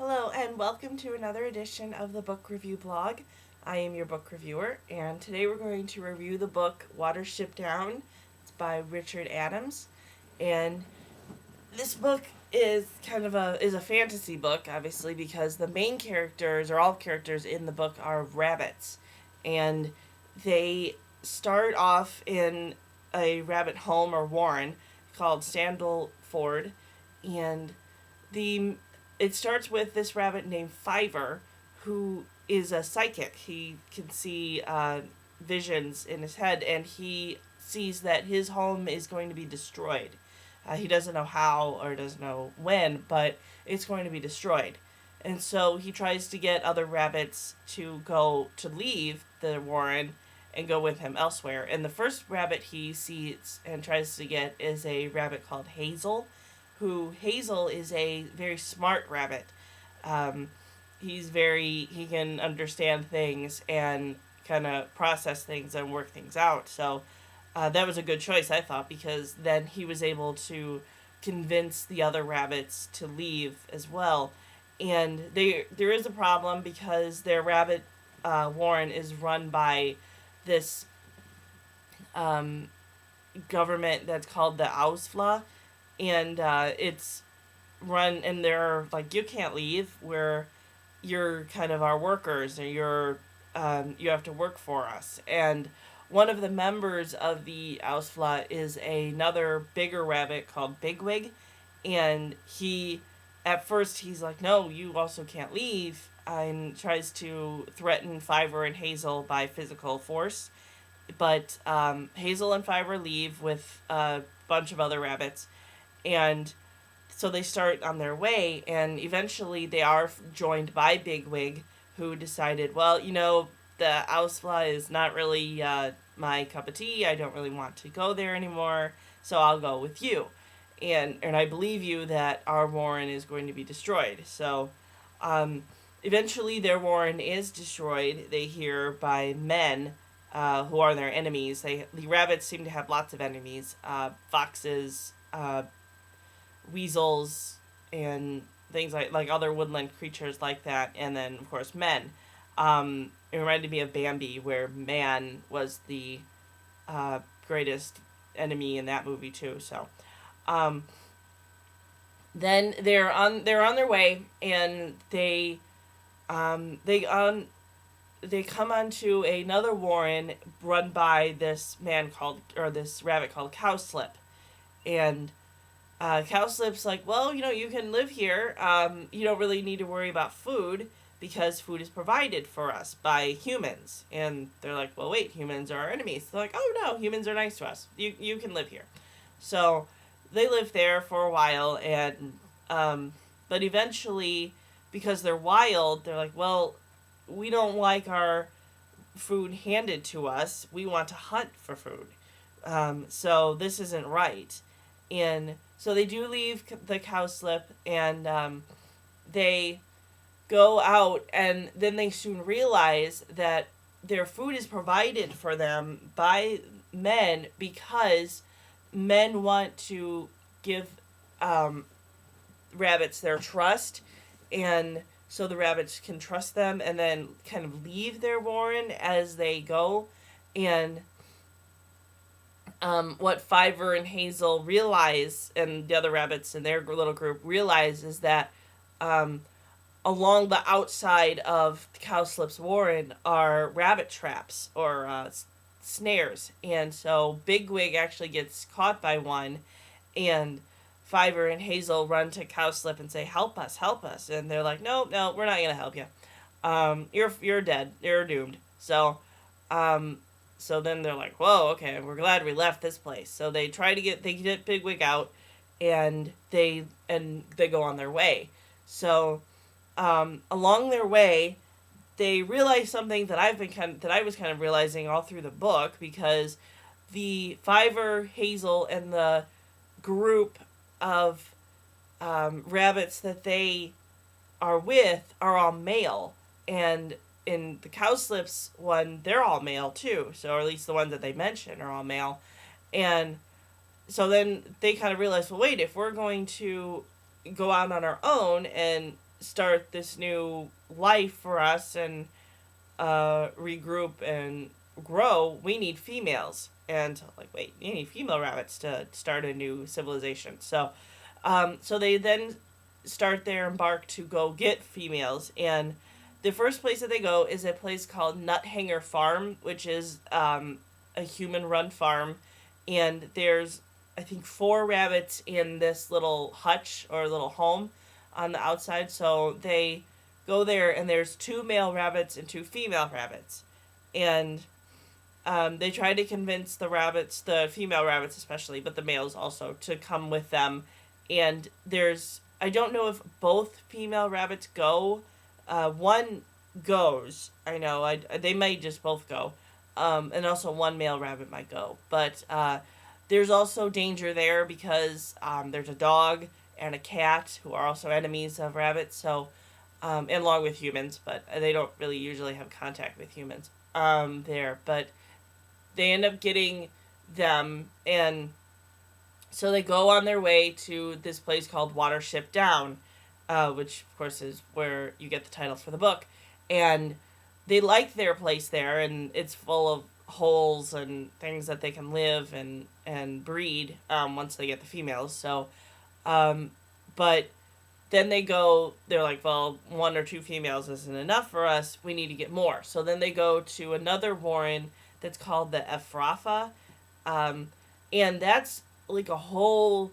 Hello, and welcome to another edition of the Book Review Blog. I am your book reviewer, and today we're going to review the book Watership Down. It's by Richard Adams, and this book is a fantasy book, obviously, because the main characters, or all characters in the book, are rabbits, and they start off in a rabbit home or warren called Sandleford, and the it starts with this rabbit named Fiver, who is a psychic. He can see visions in his head, and he sees that his home is going to be destroyed. He doesn't know how or doesn't know when, but it's going to be destroyed. And so he tries to get other rabbits to leave the warren and go with him elsewhere. And the first rabbit he sees and tries to get is a rabbit called Hazel is a very smart rabbit. He can understand things and kind of process things and work things out. So that was a good choice, I thought, because then he was able to convince the other rabbits to leave as well. And there is a problem because their rabbit warren is run by this government that's called the Ausfla, and it's run, and they're like, you can't leave, you're kind of our workers, or you have to work for us. And one of the members of the Ausfla is another bigger rabbit called Bigwig, and at first he's like, no, you also can't leave, and tries to threaten Fiver and Hazel by physical force. But Hazel and Fiver leave with a bunch of other rabbits, and so they start on their way, and eventually they are joined by Bigwig, who decided, well, the Ausfla is not really my cup of tea. I don't really want to go there anymore, so I'll go with you. And I believe you that our warren is going to be destroyed. So eventually their warren is destroyed, they hear, by men who are their enemies. The rabbits seem to have lots of enemies. Foxes, weasels, and things like other woodland creatures like that, and then of course men. It reminded me of Bambi, where man was the greatest enemy in that movie too. So then they're on their way, and they come onto another warren run by this rabbit called Cowslip, and Cowslip's like, well, you can live here. You don't really need to worry about food because food is provided for us by humans. And they're like, well, wait, humans are our enemies. They're like, oh, no, humans are nice to us. You can live here. So they live there for a while, and but eventually, because they're wild, they're like, well, we don't like our food handed to us. We want to hunt for food. So this isn't right. And so they do leave the Cowslip, and they go out, and then they soon realize that their food is provided for them by men because men want to give rabbits their trust, and so the rabbits can trust them and then kind of leave their warren as they go. And what Fiver and Hazel realize, and the other rabbits in their little group realize, is that along the outside of Cowslip's warren are rabbit traps, or snares. And so Bigwig actually gets caught by one, and Fiver and Hazel run to Cowslip and say, help us. And they're like, no, we're not going to help you. You're dead. You're doomed. So then they're like, whoa, okay, we're glad we left this place. So they get Bigwig out, and they go on their way. So along their way, they realize something that I was kind of realizing all through the book, because the Fiver, Hazel, and the group of rabbits that they are with are all male, and in the Cowslip's one, they're all male too, so, or at least the ones that they mention are all male. And so then they kind of realize, well, wait, if we're going to go out on our own and start this new life for us and regroup and grow, we need females. And like, wait, you need female rabbits to start a new civilization. So they then start their embark to go get females. And the first place that they go is a place called Nut Hanger Farm, which is a human-run farm. And there's, I think, 4 rabbits in this little hutch or little home on the outside. So they go there, and there's 2 male rabbits and 2 female rabbits. And they try to convince the female rabbits especially, but the males also, to come with them. And I don't know if both female rabbits go. One goes. I know. They might just both go. And also one male rabbit might go. But there's also danger there because there's a dog and a cat who are also enemies of rabbits. So, and along with humans, but they don't really usually have contact with humans there. But they end up getting them, and so they go on their way to this place called Watership Down, which, of course, is where you get the title for the book. And they like their place there, and it's full of holes and things that they can live and breed once they get the females. So, but then they're like, well, 1 or 2 females isn't enough for us. We need to get more. So then they go to another warren that's called the Efrafa. And that's like a whole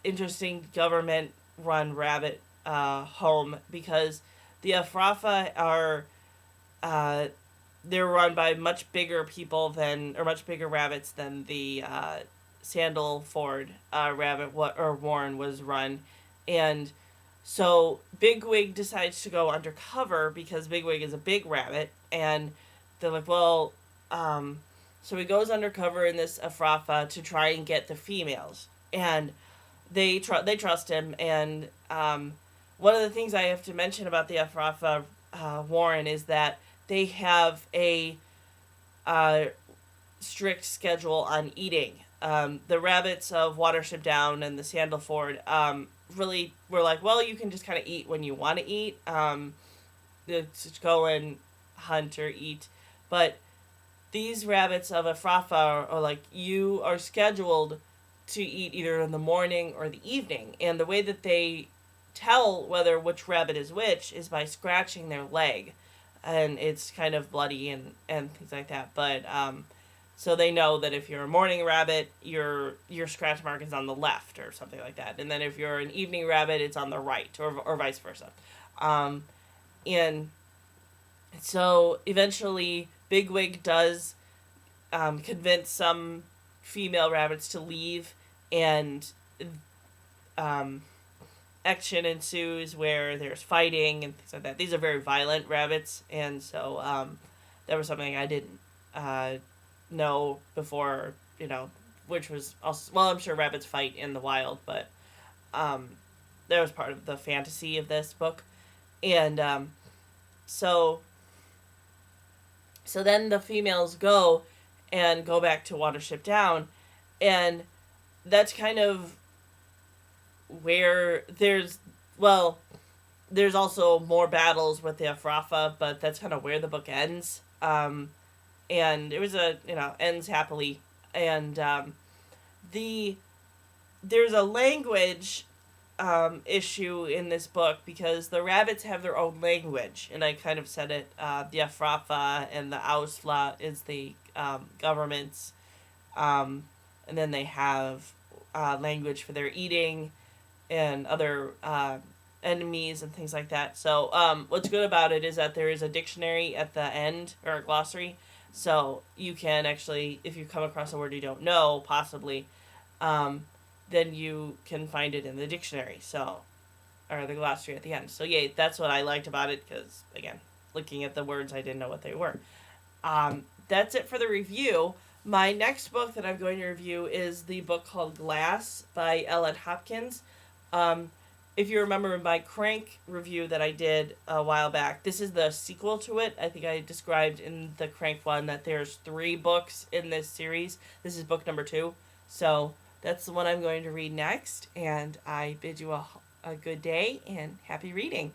interesting government-run rabbit home, because the Efrafa are they're run by much bigger rabbits than the Sandleford warren was run. And so Bigwig decides to go undercover because Bigwig is a big rabbit, and they're like, well, so he goes undercover in this Efrafa to try and get the females, and they trust him. And one of the things I have to mention about the Efrafa warren is that they have a strict schedule on eating. The rabbits of Watership Down and the Sandleford really were like, well, you can just kind of eat when you want to eat. Just go and hunt or eat. But these rabbits of Efrafa are like, you are scheduled to eat either in the morning or the evening. And the way that they tell which rabbit is which is by scratching their leg. And it's kind of bloody and things like that. But so they know that if you're a morning rabbit, your scratch mark is on the left or something like that. And then if you're an evening rabbit, it's on the right, or vice versa. And so eventually Bigwig does convince some female rabbits to leave, and action ensues where there's fighting and things like that. These are very violent rabbits, and so that was something I didn't know before, which was also, well, I'm sure rabbits fight in the wild, but that was part of the fantasy of this book. And so then the females go back to Watership Down, and that's kind of where there's also more battles with the Efrafa, but that's kind of where the book ends. And it was ends happily. And there's a language issue in this book, because the rabbits have their own language, and I kind of said it. The Efrafa and the Ausfla is the governments, and then they have language for their eating and other enemies and things like that. So what's good about it is that there is a dictionary at the end, or a glossary, so you can actually, if you come across a word you don't know, possibly, then you can find it in the dictionary, or the glossary at the end. So yeah, that's what I liked about it, because, again, looking at the words, I didn't know what they were. That's it for the review. My next book that I'm going to review is the book called Glass by Ellen Hopkins. If you remember my Crank review that I did a while back, this is the sequel to it. I think I described in the Crank one that there's 3 books in this series. This is book number 2. So that's the one I'm going to read next, and I bid you a good day and happy reading.